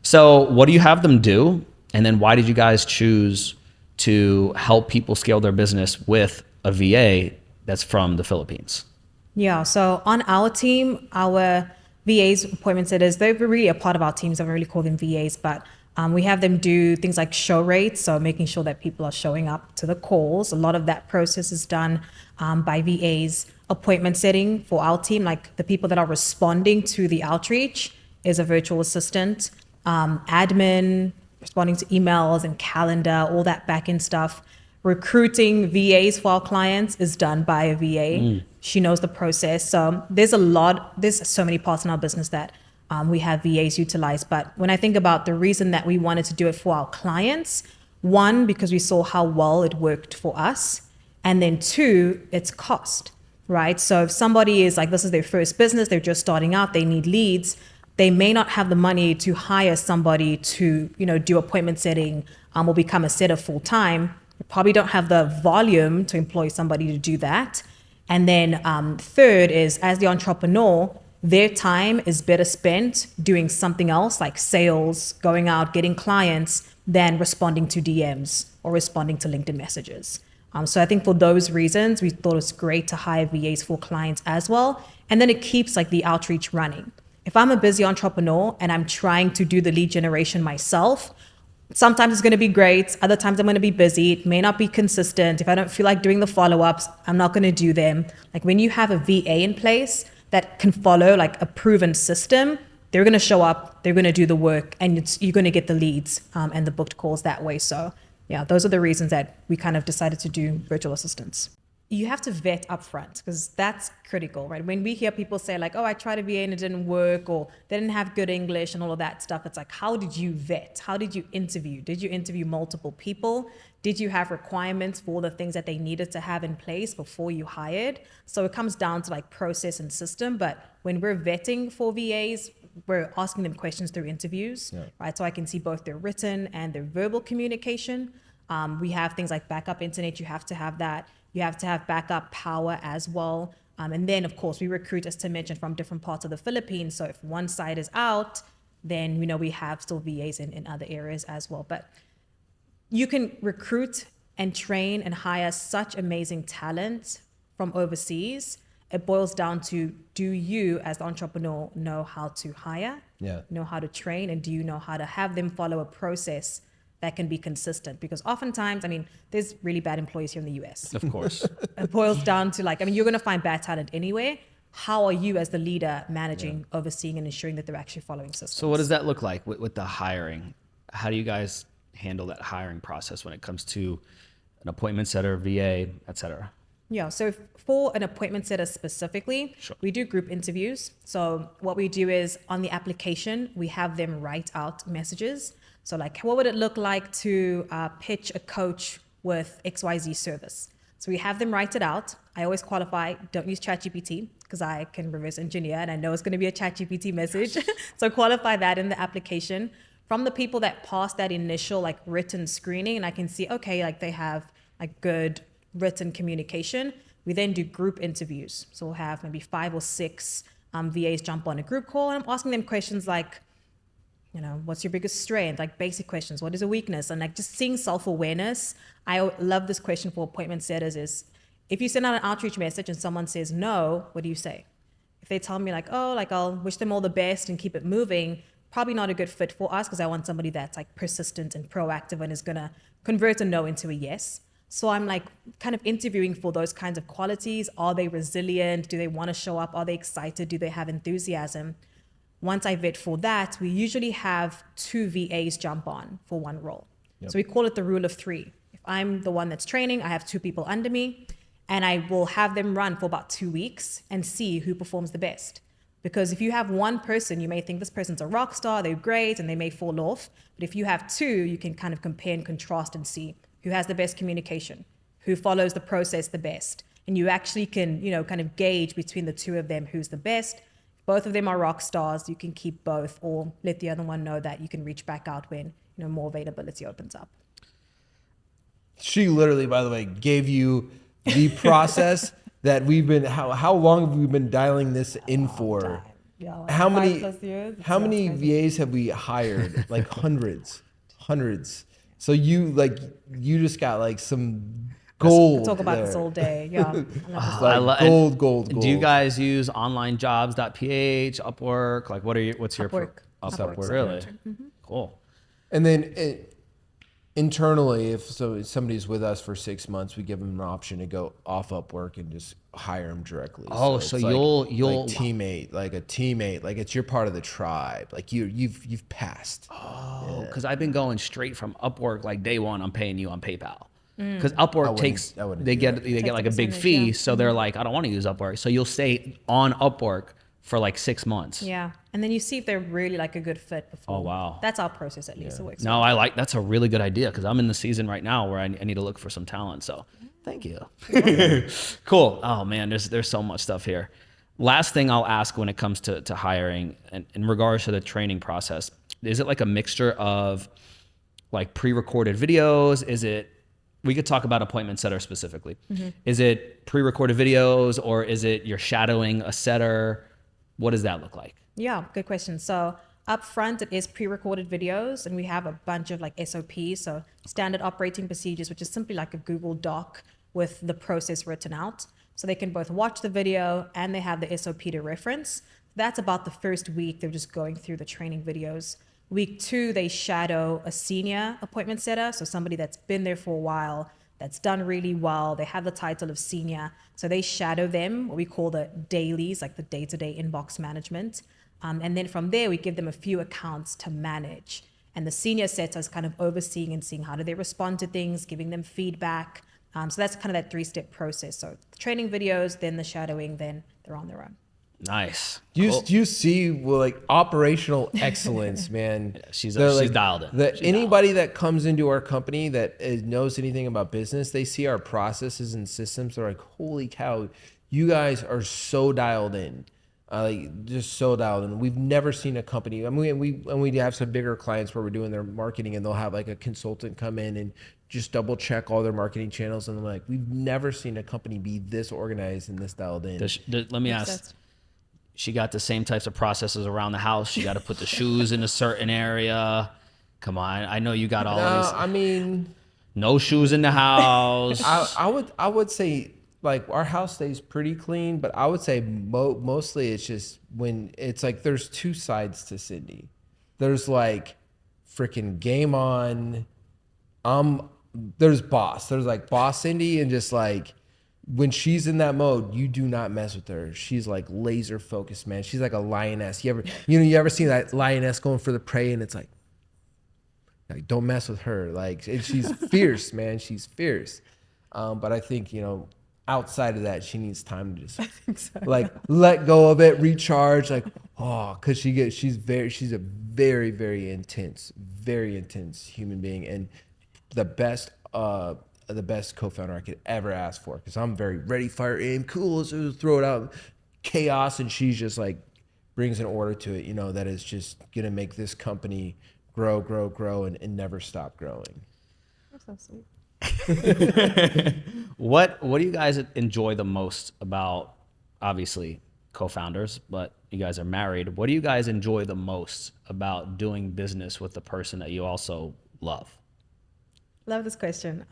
So what do you have them do? And then why did you guys choose to help people scale their business with a VA that's from the Philippines? Yeah, so on our team, our VAs, appointment setters, they're really a part of our teams. I don't really call them VAs, but we have them do things like show rates, so making sure that people are showing up to the calls. A lot of that process is done by VAs. Appointment setting for our team, like the people that are responding to the outreach is a virtual assistant. Admin, responding to emails and calendar, all that back-end stuff. Recruiting VAs for our clients is done by a VA. She knows the process. So there's so many parts in our business that we have VAs utilize. But when I think about the reason that we wanted to do it for our clients, one, because we saw how well it worked for us. And then two, it's cost, right? So if somebody is like, this is their first business, they're just starting out, they need leads, they may not have the money to hire somebody to, do appointment setting or become a setter full time. They probably don't have the volume to employ somebody to do that. And then third is, as the entrepreneur, their time is better spent doing something else like sales, going out, getting clients, than responding to DMs or responding to LinkedIn messages. So I think for those reasons, we thought it was great to hire VAs for clients as well. And then it keeps like the outreach running. If I'm a busy entrepreneur and I'm trying to do the lead generation myself, sometimes it's going to be great. Other times I'm going to be busy. It may not be consistent. If I don't feel like doing the follow-ups, I'm not going to do them. Like when you have a VA in place that can follow like a proven system, they're going to show up, they're going to do the work, and you're going to get the leads and the booked calls that way. So yeah, those are the reasons that we kind of decided to do virtual assistants. You have to vet upfront because that's critical, right? When we hear people say like, oh, I tried a VA and it didn't work, or they didn't have good English and all of that stuff, it's like, how did you vet? How did you interview? Did you interview multiple people? Did you have requirements for the things that they needed to have in place before you hired? So it comes down to like process and system. But when we're vetting for VAs, we're asking them questions through interviews, right? So I can see both their written and their verbal communication. We have things like backup internet. You have to have that. You have to have backup power as well. And then, of course, we recruit, as Tim mentioned, from different parts of the Philippines. So if one side is out, then we have still VAs in other areas as well. But you can recruit and train and hire such amazing talent from overseas. It boils down to, do you as the entrepreneur know how to hire, know how to train, and do you know how to have them follow a process that can be consistent? Because oftentimes, there's really bad employees here in the US. Of course. It boils down to you're going to find bad talent anyway. How are you as the leader managing, overseeing, and ensuring that they're actually following systems? So what does that look like with the hiring? How do you guys handle that hiring process when it comes to an appointment setter, VA, et cetera? Yeah, so for an appointment setter specifically, we do group interviews. So what we do is on the application, we have them write out messages. So what would it look like to pitch a coach with XYZ service? So we have them write it out. I always qualify, don't use ChatGPT because I can reverse engineer and I know it's going to be a ChatGPT message. So qualify that in the application. From the people that pass that initial written screening, and I can see, okay, they have good written communication. We then do group interviews. So we'll have maybe 5 or 6 VAs jump on a group call, and I'm asking them questions like, what's your biggest strength? Basic questions. What is a weakness? And just seeing self-awareness. I love this question for appointment setters is, if you send out an outreach message and someone says no, what do you say? If they tell me I'll wish them all the best and keep it moving, probably not a good fit for us because I want somebody that's persistent and proactive and is going to convert a no into a yes. So I'm kind of interviewing for those kinds of qualities. Are they resilient? Do they want to show up? Are they excited? Do they have enthusiasm? Once I vet for that, we usually have 2 VAs jump on for one role. Yep. So we call it the rule of 3. If I'm the one that's training, I have 2 people under me, and I will have them run for about 2 weeks and see who performs the best. Because if you have one person, you may think this person's a rock star, they're great, and they may fall off. But if you have 2, you can kind of compare and contrast and see who has the best communication, who follows the process the best. And you actually can, kind of gauge between the 2 of them who's the best. If both of them are rock stars, you can keep both or let the other one know that you can reach back out when, more availability opens up. She literally, by the way, gave you the process that we've been, how long have we been dialing this in for? Yeah, how 5+ years. How many VAs have we hired? Hundreds. So you just got some gold. Could talk about there. this all day. Yeah. Gold. Do you guys use onlinejobs.ph, Upwork? What's your Upwork. Really? Mm-hmm. Cool. And then internally, if somebody's with us for 6 months, we give them an option to go off Upwork and just hire them directly. Oh, so you'll teammate, like a teammate, like you're part of the tribe, like you've passed. Oh, because I've been going straight from Upwork. Day one, I'm paying you on PayPal. Because Upwork they get like a big fee, yeah. so they're like, I don't want to use Upwork. So you'll stay on Upwork for 6 months. Yeah. And then you see if they're really a good fit before. Oh, wow. That's our process at least. It works. No, that's a really good idea because I'm in the season right now where I need to look for some talent. So thank you. Cool. Oh man, there's so much stuff here. Last thing I'll ask when it comes to hiring and in regards to the training process, is it a mixture of pre-recorded videos? We could talk about appointment setter specifically. Mm-hmm. Is it pre-recorded videos or is it you're shadowing a setter? What does that look like? Yeah, good question. So up front, it is pre-recorded videos, and we have a bunch of SOPs, so standard operating procedures, which is simply a Google Doc with the process written out. So they can both watch the video and they have the SOP to reference. That's about the first week. They're just going through the training videos. Week 2, they shadow a senior appointment setter, so somebody that's been there for a while, that's done really well. They have the title of senior. So they shadow them, what we call the dailies, the day-to-day inbox management. And then from there, we give them a few accounts to manage. And the senior setter is kind of overseeing and seeing how do they respond to things, giving them feedback. So that's kind of that 3-step process. So the training videos, then the shadowing, then they're on their own. Nice. Do you see operational excellence, man? She's dialed in. Anybody that comes into our company that knows anything about business, they see our processes and systems. They're like, holy cow, you guys are so dialed in. Just so dialed in. We've never seen a company. We have some bigger clients where we're doing their marketing and they'll have a consultant come in and just double check all their marketing channels, and I'm like, we've never seen a company be this organized and this dialed in. Let me ask. She got the same types of processes around the house. She got to put the shoes in a certain area. Come on, I know you got all of these. I mean, No shoes in the house. I would say like our house stays pretty clean, but I would say mostly it's just when it's like there's two sides to Cindy. There's like freaking game on. There's boss. There's like boss Cindy, and just like when she's in that mode, you do not mess with her. She's like laser focused, man. She's like a lioness. You ever seen that lioness going for the prey, and it's like don't mess with her. Like she's fierce, man. She's fierce. But I think, outside of that, she needs time to just like let go of it, recharge, like, cause she's a very, very intense human being, and the best co-founder I could ever ask for. Cause I'm very ready, fire, aim, cool. So throw it out, chaos. And she's just like brings an order to it, that is just going to make this company grow, and never stop growing. That's so sweet. What do you guys enjoy the most about, obviously, co-founders, but you guys are married. What do you guys enjoy the most about doing business with the person that you also love? Love this question.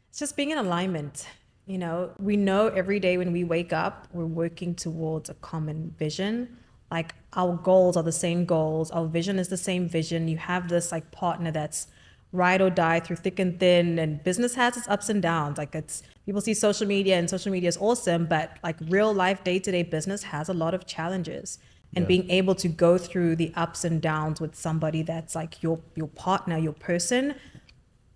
It's just being in alignment. We know every day when we wake up, we're working towards a common vision. Like our goals are the same goals. Our vision is the same vision. You have this like partner that's ride or die through thick and thin, and business has its ups and downs. Like people see social media and social media is awesome, but like real life day-to-day business has a lot of challenges. And being able to go through the ups and downs with somebody that's like your partner, your person,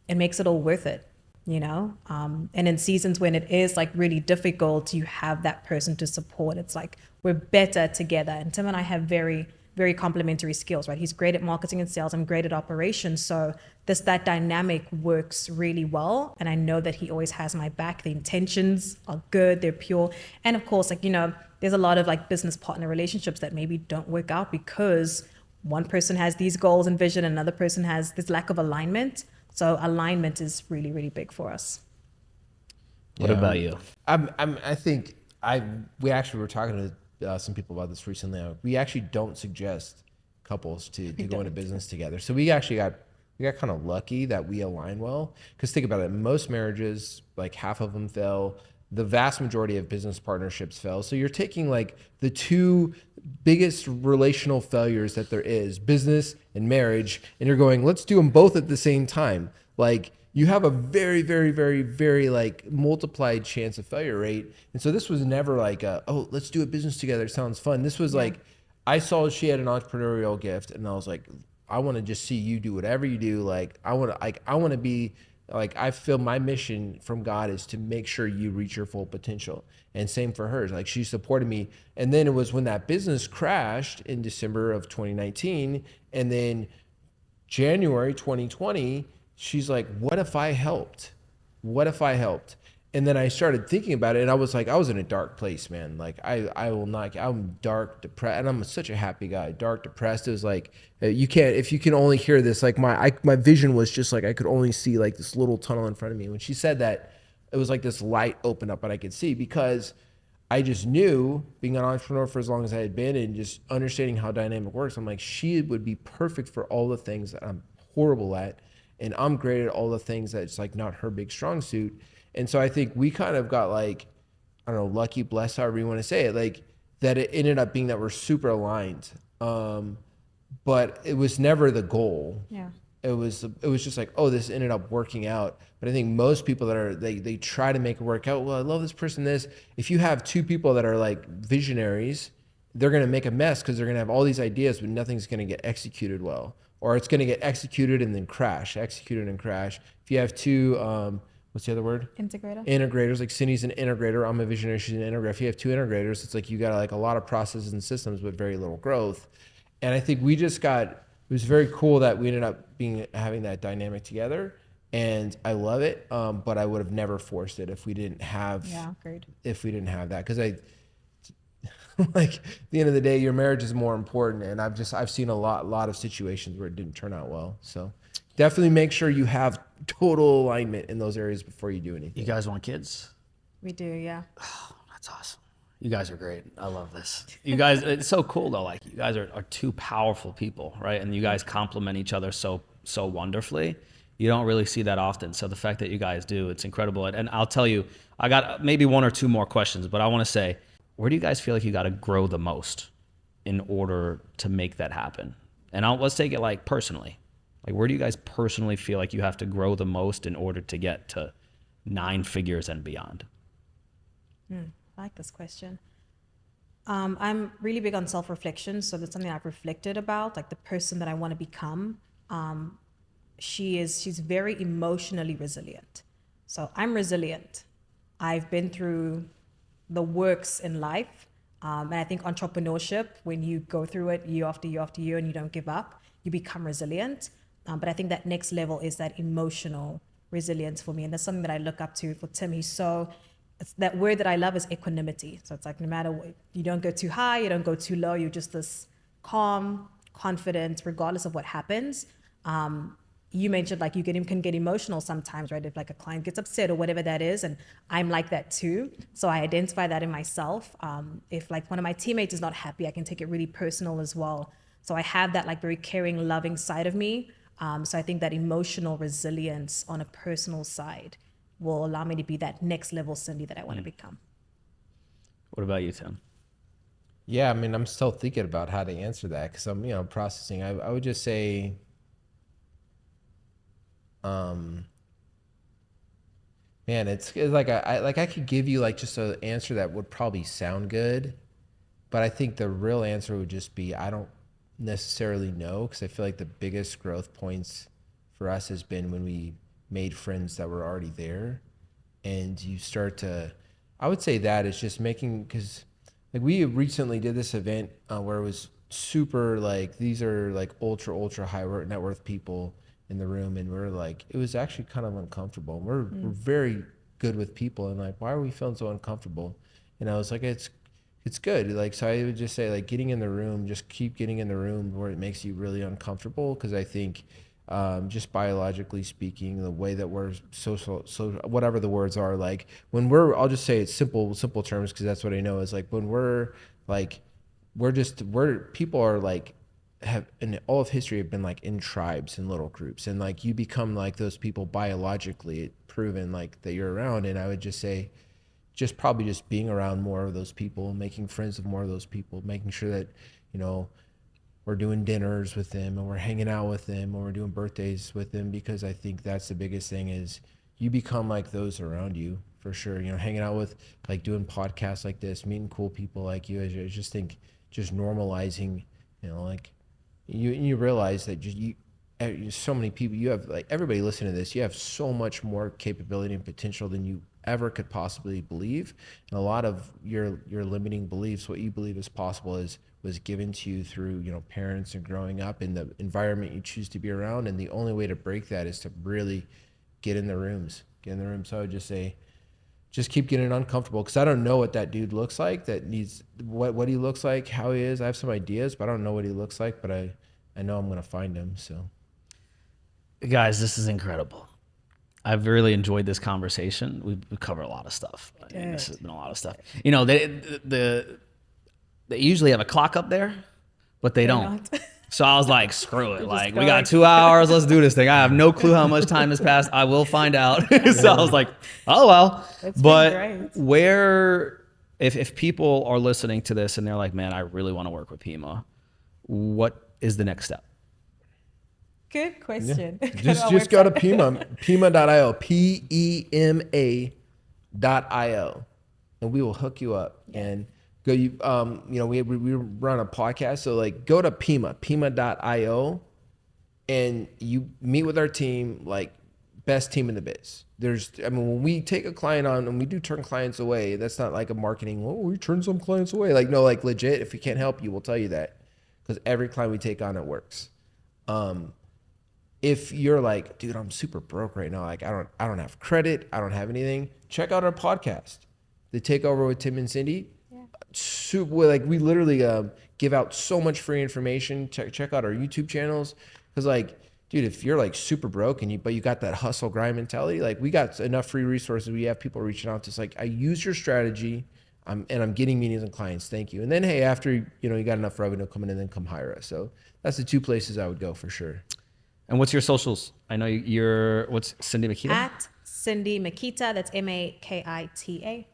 it makes it all worth it. And in seasons when it is like really difficult, you have that person to support. It's like we're better together. And Tim and I have very, very complementary skills, right? He's great at marketing and sales. I'm great at operations. So that dynamic works really well. And I know that he always has my back. The intentions are good. They're pure. And of course, there's a lot of like business partner relationships that maybe don't work out because one person has these goals and vision, and another person has this lack of alignment. So alignment is really, really big for us. What about you? I think we actually were talking to some people about this recently. We actually don't suggest couples to go into business together. So we actually got kind of lucky that we align well. Because think about it, most marriages, like half of them fail. The vast majority of business partnerships fail. So you're taking like the two biggest relational failures that there is, business and marriage, and you're going, let's do them both at the same time. Like you have a very, very, very, very like multiplied chance of failure rate. And so this was never like let's do a business together. It sounds fun. This was like, I saw she had an entrepreneurial gift, and I was like, I want to just see you do whatever you do. Like I want to be like, I feel my mission from God is to make sure you reach your full potential. And same for hers. Like she supported me. And then it was when that business crashed in December of 2019. And then January 2020, she's like, what if I helped? What if I helped? And then I started thinking about it, and I was in a dark place, man. Like I'm dark, depressed, and I'm such a happy guy. Dark, depressed. It was like, if you can only hear this, like my vision was just like, I could only see like this little tunnel in front of me. When she said that, it was like this light opened up and I could see, because I just knew, being an entrepreneur for as long as I had been and just understanding how dynamic works, I'm like, she would be perfect for all the things that I'm horrible at. And I'm great at all the things that's like not her big strong suit. And so I think we kind of got like, I don't know, lucky, blessed, however you want to say it, like that it ended up being that we're super aligned. But it was never the goal. Yeah. It was just like, this ended up working out. But I think most people that they try to make it work out. Well, I love this person, this. If you have two people that are like visionaries, they're going to make a mess because they're going to have all these ideas, but nothing's going to get executed well. Or it's going to get executed and then crash, executed and crash. If you have two, what's the other word? Integrators. Like Cindy's an integrator. I'm a visionary. She's an integrator. If you have two integrators, it's like you got like a lot of processes and systems but very little growth. And I think it was very cool that we ended up having that dynamic together. And I love it. But I would have never forced it if we didn't have, that. Cause like at the end of the day, your marriage is more important. And I've seen a lot of situations where it didn't turn out well. So definitely make sure you have total alignment in those areas before you do anything. You guys want kids? We do, yeah. That's awesome. You guys are great. I love this. You guys, it's so cool though. Like you guys are two powerful people, right? And you guys complement each other so wonderfully. You don't really see that often. So the fact that you guys do, it's incredible. And I'll tell you, I got maybe one or two more questions, but I want to say, where do you guys feel like you got to grow the most in order to make that happen? And let's take it like personally. Like where do you guys personally feel like you have to grow the most in order to get to 9 figures and beyond? I like this question. I'm really big on self-reflection. So that's something I've reflected about, like the person that I want to become. She's very emotionally resilient. So I'm resilient. I've been through the works in life. And I think entrepreneurship, when you go through it year after year after year and you don't give up, you become resilient. But I think that next level is that emotional resilience for me. And that's something that I look up to for Tim. It's that word that I love is equanimity. So it's like no matter what, you don't go too high, you don't go too low. You're just this calm, confident, regardless of what happens. You mentioned like can get emotional sometimes, right? If like a client gets upset or whatever that is, and I'm like that too. So I identify that in myself. If like one of my teammates is not happy, I can take it really personal as well. So I have that like very caring, loving side of me. So I think that emotional resilience on a personal side will allow me to be that next level Cindy that I want to become. What about you, Tim? Yeah, I mean, I'm still thinking about how to answer that because I'm, processing. I would just say, man, it's like I could give you like just an answer that would probably sound good, but I think the real answer would just be I don't necessarily know, because I feel like the biggest growth points for us has been when we made friends that were already there, and you start to, I would say that is just making, because like we recently did this event where it was super like, these are like ultra high net worth people in the room, and we're like, it was actually kind of uncomfortable. We're very good with people, and like, why are we feeling so uncomfortable? And I was like, it's good. Like, so I would just say like getting in the room, just keep getting in the room where it makes you really uncomfortable. Cause I think just biologically speaking, the way that we're so whatever the words are, like when I'll just say it's simple terms, cause that's what I know is like when we're like, people are like, have in all of history have been like in tribes and little groups, and like you become like those people biologically proven like that you're around. And I would just say, just probably just being around more of those people, making friends with more of those people, making sure that, we're doing dinners with them and we're hanging out with them and we're doing birthdays with them, because I think that's the biggest thing is you become like those around you for sure. Hanging out with, like doing podcasts like this, meeting cool people like you. I just think just normalizing, like you realize that so many people, you have like everybody listening to this, you have so much more capability and potential than you ever could possibly believe. And a lot of your limiting beliefs, what you believe is possible, was given to you through parents and growing up in the environment you choose to be around. And the only way to break that is to really get in the rooms. So I would just say, just keep getting uncomfortable, because I don't know what that dude looks like that needs what he looks like, how he is. I have some ideas, but I don't know what he looks like, but I know I'm going to find him. So guys, this is incredible. I've really enjoyed this conversation. We've covered a lot of stuff. This has been a lot of stuff. They usually have a clock up there, but they don't. So I was like, screw it. Like, we got 2 hours. Let's do this thing. I have no clue how much time has passed. I will find out. So I was like, oh, well. But where, if people are listening to this and they're like, man, I really want to work with Pima, what is the next step? Good question. Yeah. Just go to Pima.io, PEMA.io, and we will hook you up. And go, we run a podcast, so like go to Pima.io, and you meet with our team, like best team in the biz. When we take a client on and we do turn clients away, that's not like a marketing, we turn some clients away. Like, no, like legit, if we can't help you, we'll tell you that, because every client we take on, it works. If you're like, dude, I'm super broke right now, like I don't have credit, I don't have anything, check out our podcast, The Takeover with Tim and Cindy. Yeah. We literally give out so much free information. Check out our YouTube channels, because like dude, if you're like super broke but you got that hustle grind mentality, like we got enough free resources. We have people reaching out to us like, I use your strategy, and I'm getting meetings and clients. Thank you. And then, hey, after you got enough revenue coming in, then come hire us. So that's the 2 places I would go for sure. And what's your socials? I know what's Cindy Makita? At Cindy Makita, that's Makita.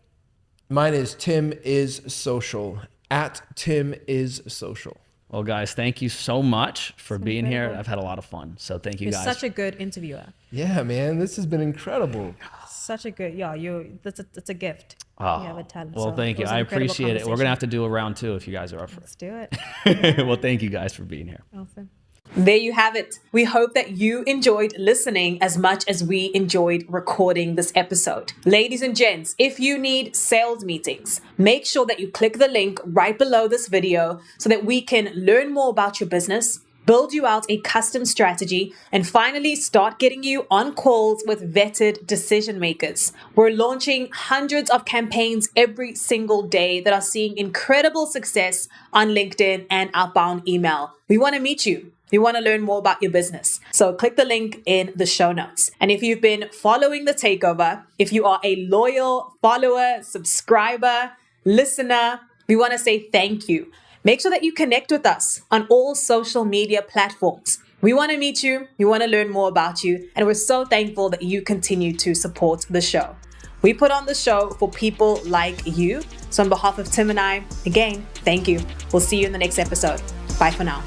Mine is Tim is social. At Tim is social. Well, guys, thank you so much for being here. incredible. I've had a lot of fun. So thank you You're guys. such a good interviewer. Yeah, man, this has been incredible. Such a good, that's a gift. Oh, You have a talent. well, So thank it you. was an I incredible appreciate it. We're going to conversation. have to do a round 2 if you guys are up for Let's do it. it. Well, thank you guys for being here. Awesome. There you have it. We hope that you enjoyed listening as much as we enjoyed recording this episode. Ladies and gents, if you need sales meetings, make sure that you click the link right below this video so that we can learn more about your business, build you out a custom strategy, and finally start getting you on calls with vetted decision makers. We're launching hundreds of campaigns every single day that are seeing incredible success on LinkedIn and outbound email. We want to meet you. We want to learn more about your business. So click the link in the show notes. And if you've been following the Takeover, if you are a loyal follower, subscriber, listener, we want to say thank you. Make sure that you connect with us on all social media platforms. We want to meet you. We want to learn more about you. And we're so thankful that you continue to support the show. We put on the show for people like you. So on behalf of Tim and I, again, thank you. We'll see you in the next episode. Bye for now.